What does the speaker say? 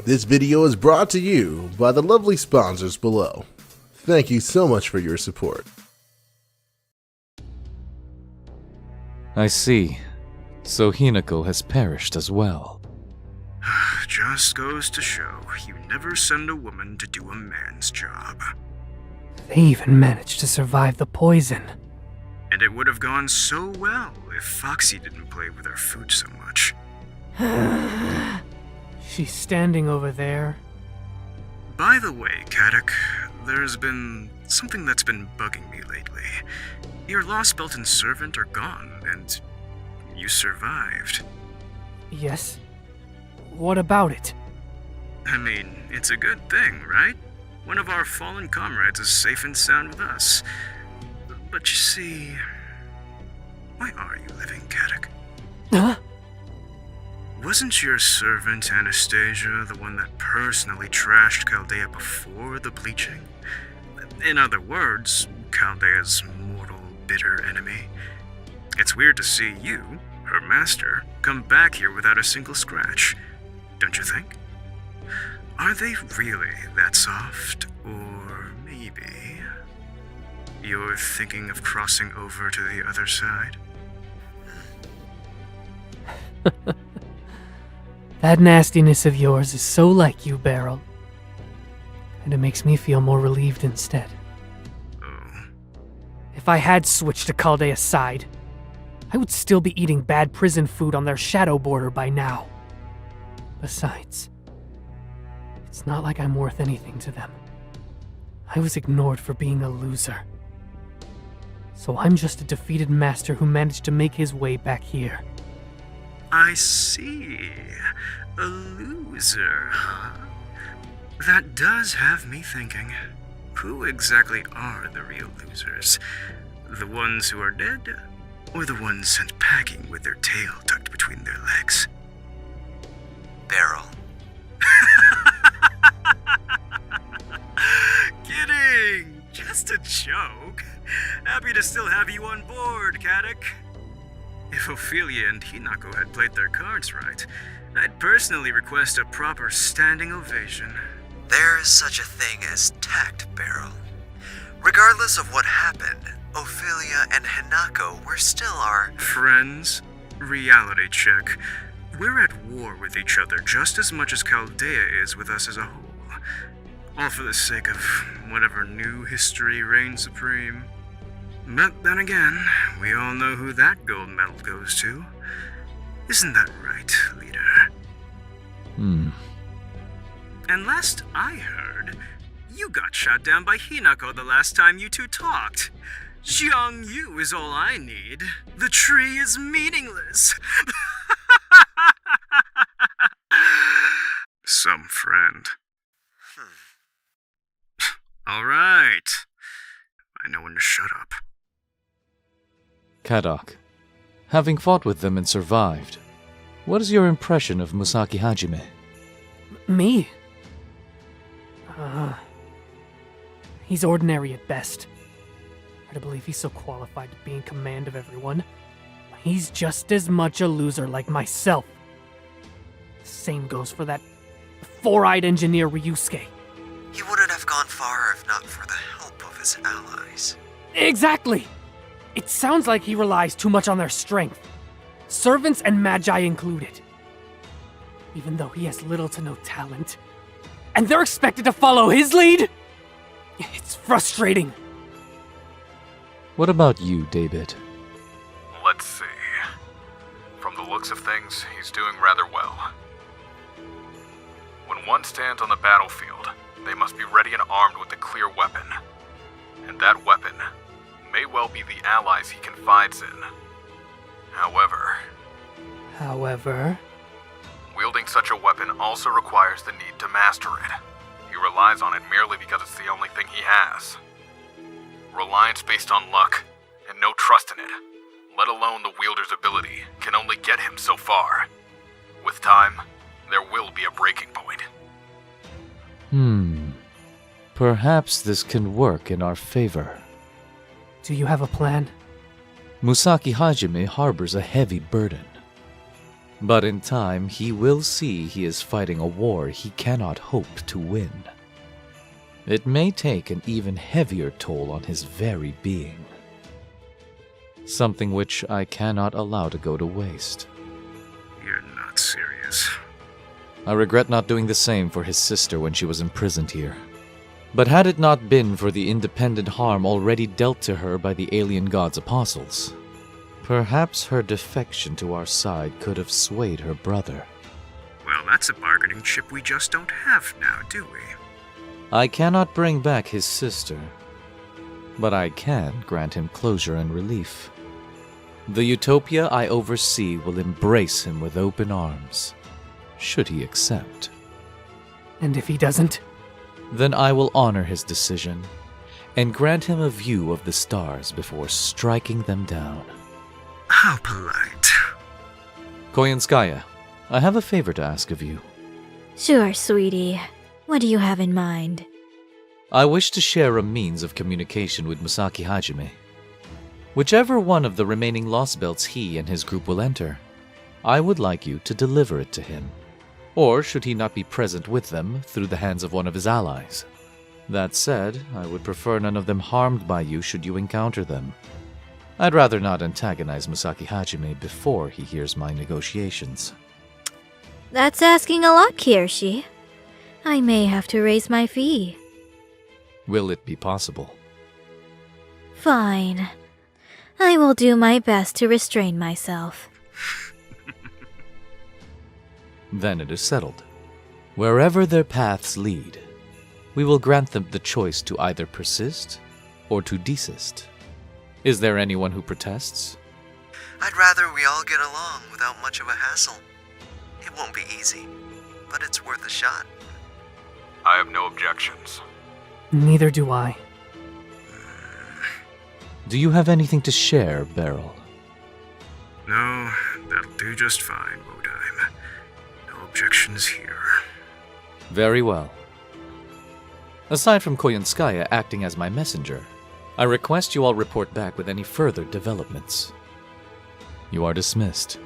This video is brought to you by the lovely sponsors below. Thank you so much for your support. I see. So Hinako has perished as well. Just goes to show, you never send a woman to do a man's job. They even managed to survive the poison. And it would have gone so well if Foxy didn't play with her food so much. She's standing over there. By the way, Kadok, there's been something that's been bugging me lately. Your lost belt and servant are gone, and you survived. Yes? What about it? I mean, it's a good thing, right? One of our fallen comrades is safe and sound with us. But you see, why are you living, Kadok? Huh? Wasn't your servant Anastasia the one that personally trashed Chaldea before the bleaching? In other words, Chaldea's mortal, bitter enemy. It's weird to see you, her master, come back here without a single scratch, don't you think? Are they really that soft? Or maybe you're thinking of crossing over to the other side? That nastiness of yours is so like you, Beryl. And it makes me feel more relieved instead. Oh. If I had switched to Chaldea's side, I would still be eating bad prison food on their shadow border by now. Besides, it's not like I'm worth anything to them. I was ignored for being a loser. So I'm just a defeated master who managed to make his way back here. I see. A loser, huh? That does have me thinking. Who exactly are the real losers? The ones who are dead? Or the ones sent packing with their tail tucked between their legs? Beryl. Kidding! Just a joke. Happy to still have you on board, Kadok. If Ophelia and Hinako had played their cards right, I'd personally request a proper standing ovation. There is such a thing as tact, Beryl. Regardless of what happened, Ophelia and Hinako were still our friends. Reality check. We're at war with each other just as much as Chaldea is with us as a whole. All for the sake of whatever new history reigns supreme. But then again, we all know who that gold medal goes to. Isn't that right, leader? And last I heard, you got shot down by Hinako the last time you two talked. Jiang Yu is all I need. The tree is meaningless. Some friend. All right. I know when to shut up. Kadok, having fought with them and survived, what is your impression of Musaki Hajime? Me? He's ordinary at best. Hard to believe he's so qualified to be in command of everyone. He's just as much a loser like myself. Same goes for that four-eyed engineer Ryusuke. He wouldn't have gone far if not for the help of his allies. Exactly! It sounds like he relies too much on their strength. Servants and magi included. Even though he has little to no talent. And they're expected to follow his lead? It's frustrating. What about you, David? Let's see. From the looks of things, he's doing rather well. When one stands on the battlefield, they must be ready and armed with a clear weapon. And that weapon may well be the allies he confides in. However, wielding such a weapon also requires the need to master it. He relies on it merely because it's the only thing he has. Reliance based on luck, and no trust in it, let alone the wielder's ability, can only get him so far. With time, there will be a breaking point. Perhaps this can work in our favor. Do you have a plan? Musaki Hajime harbors a heavy burden. But in time, he will see he is fighting a war he cannot hope to win. It may take an even heavier toll on his very being. Something which I cannot allow to go to waste. You're not serious. I regret not doing the same for his sister when she was imprisoned here. But had it not been for the independent harm already dealt to her by the alien god's apostles, perhaps her defection to our side could have swayed her brother. Well, that's a bargaining chip we just don't have now, do we? I cannot bring back his sister, but I can grant him closure and relief. The utopia I oversee will embrace him with open arms, should he accept. And if he doesn't? Then I will honor his decision and grant him a view of the stars before striking them down. How polite. Koyanskaya, I have a favor to ask of you. Sure, sweetie. What do you have in mind? I wish to share a means of communication with Musaki Hajime. Whichever one of the remaining Lost Belts he and his group will enter, I would like you to deliver it to him. Or, should he not be present with them, through the hands of one of his allies. That said, I would prefer none of them harmed by you should you encounter them. I'd rather not antagonize Musaki Hajime before he hears my negotiations. That's asking a lot, Kirshi. I may have to raise my fee. Will it be possible? Fine. I will do my best to restrain myself. Then it is settled. Wherever their paths lead, we will grant them the choice to either persist or to desist. Is there anyone who protests? I'd rather we all get along without much of a hassle. It won't be easy, but it's worth a shot. I have no objections. Neither do I. Do you have anything to share, Beryl? No, that'll do just fine, Bodime. No objections here. Very well. Aside from Koyanskaya acting as my messenger, I request you all report back with any further developments. You are dismissed.